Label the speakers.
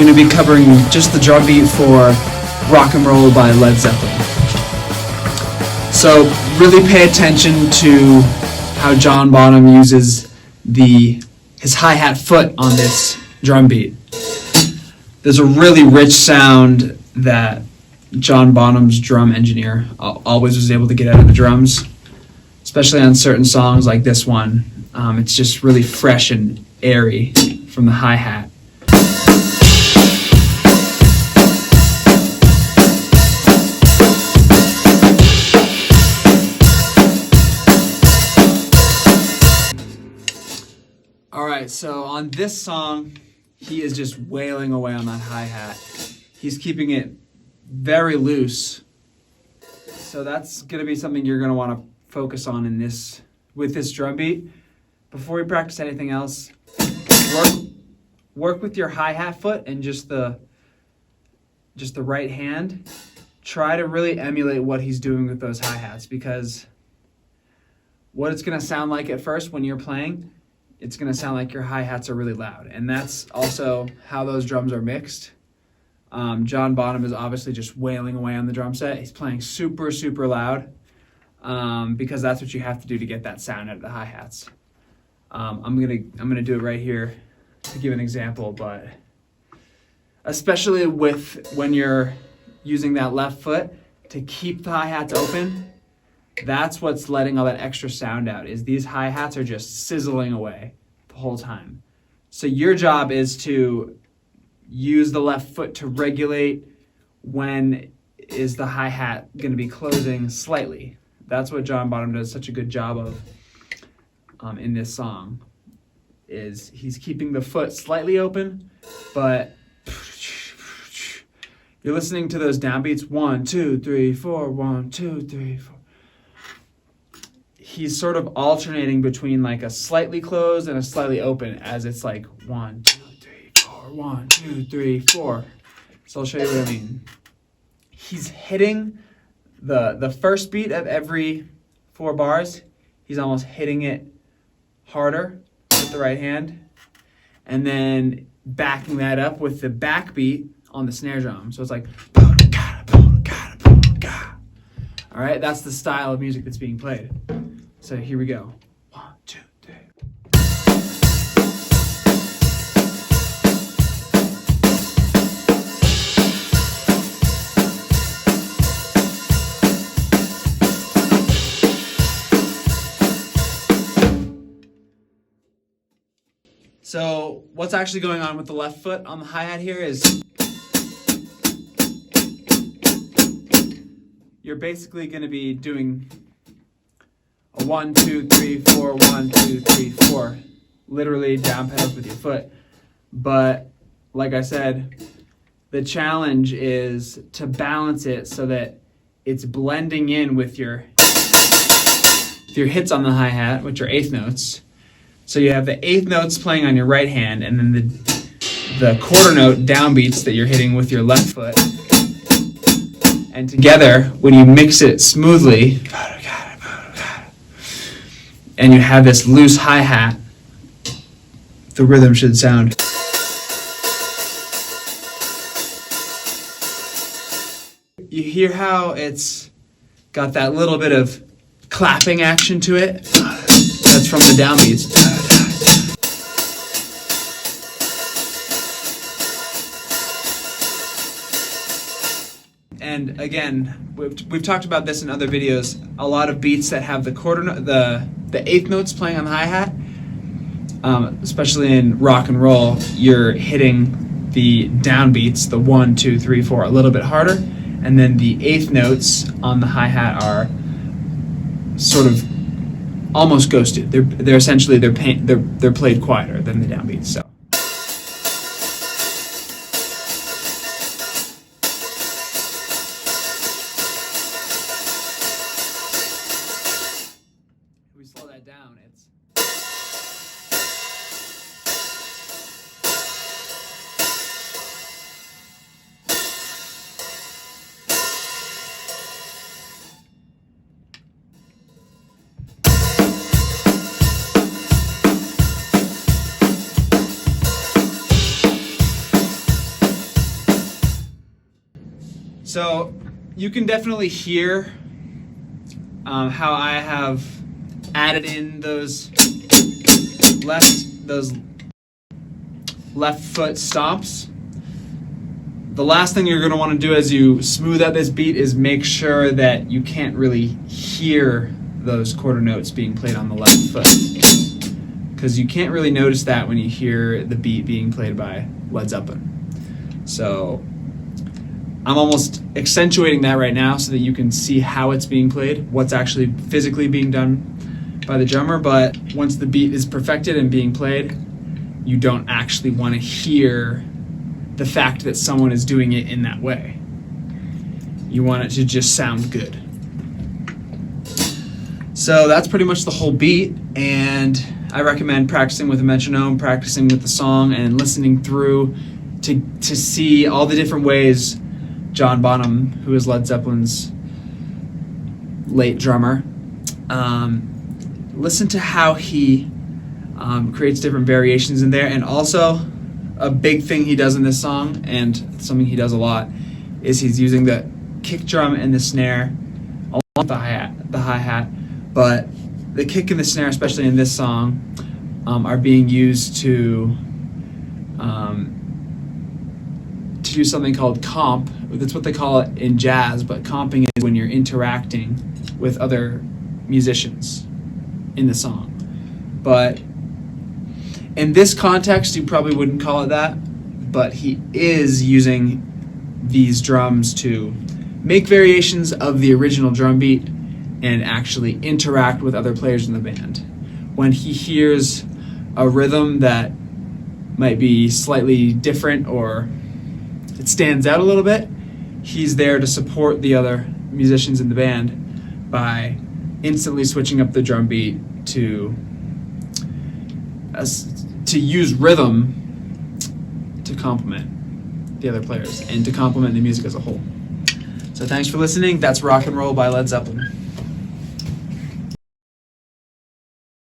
Speaker 1: going to be covering just the drum beat for Rock and Roll by Led Zeppelin. So really pay attention to how John Bonham uses his hi-hat foot on this drum beat. There's a really rich sound that John Bonham's drum engineer always was able to get out of the drums, especially on certain songs like this one. It's just really fresh and airy from the hi-hat. Alright, so on this song, he is just wailing away on that hi-hat. He's keeping it very loose. So that's going to be something you're going to want to focus on with this drum beat. Before we practice anything else, work with your hi-hat foot and just the right hand. Try to really emulate what he's doing with those hi-hats, because what it's going to sound like at first when you're playing, it's going to sound like your hi-hats are really loud. And that's also how those drums are mixed. John Bonham is obviously just wailing away on the drum set. He's playing super, super loud because that's what you have to do to get that sound out of the hi-hats. I'm gonna do it right here to give an example, but especially when you're using that left foot to keep the hi-hats open, that's what's letting all that extra sound out, is these hi-hats are just sizzling away the whole time. So your job is to use the left foot to regulate when is the hi-hat going to be closing slightly. That's what John Bonham does such a good job of in this song, is he's keeping the foot slightly open, but you're listening to those downbeats, 1, 2, 3, 4, 1, 2, 3, 4. He's sort of alternating between like a slightly closed and a slightly open, as it's like 1, 2, 3, 4, 1, 2, 3, 4. So I'll show you what I mean. He's hitting the first beat of every 4 bars. He's almost hitting it harder with the right hand, and then backing that up with the back beat on the snare drum. So it's like, all right, that's the style of music that's being played. So here we go. 1, 2, 3. So what's actually going on with the left foot on the hi-hat here is you're basically going to be doing a 1, 2, 3, 4, 1, 2, 3, 4, literally down pedals with your foot. But like I said, the challenge is to balance it so that it's blending in with your hits on the hi-hat, which are eighth notes. So you have the eighth notes playing on your right hand, and then the quarter note downbeats that you're hitting with your left foot. And together, when you mix it smoothly, and you have this loose hi-hat, the rhythm should sound. You hear how it's got that little bit of clapping action to it? That's from the downbeats. And again, we've talked about this in other videos. A lot of beats that have the eighth notes playing on the hi-hat, especially in rock and roll, you're hitting the downbeats, the 1, 2, 3, 4, a little bit harder, and then the eighth notes on the hi-hat are sort of almost ghosted. They're essentially they're played quieter than the downbeats. So. If we slow that down, it's. So you can definitely hear how I have added in those left foot stomps. The last thing you're going to want to do as you smooth out this beat is make sure that you can't really hear those quarter notes being played on the left foot, because you can't really notice that when you hear the beat being played by Led Zeppelin. So I'm almost accentuating that right now so that you can see how it's being played, what's actually physically being done by the drummer. But once the beat is perfected and being played, you don't actually want to hear the fact that someone is doing it in that way. You want it to just sound good. So that's pretty much the whole beat, and I recommend practicing with a metronome, practicing with the song, and listening through to see all the different ways John Bonham, who is Led Zeppelin's late drummer, listen to how he creates different variations in there. And also, a big thing he does in this song, and something he does a lot, is he's using the kick drum and the snare along with the hi-hat, but the kick and the snare, especially in this song, are being used to do something called comp. That's what they call it in jazz, but comping is when you're interacting with other musicians in the song. But in this context, you probably wouldn't call it that, but he is using these drums to make variations of the original drum beat and actually interact with other players in the band. When he hears a rhythm that might be slightly different or it stands out a little bit, he's there to support the other musicians in the band by instantly switching up the drum beat to use rhythm to complement the other players and to complement the music as a whole. So thanks for listening. That's Rock and Roll by Led Zeppelin.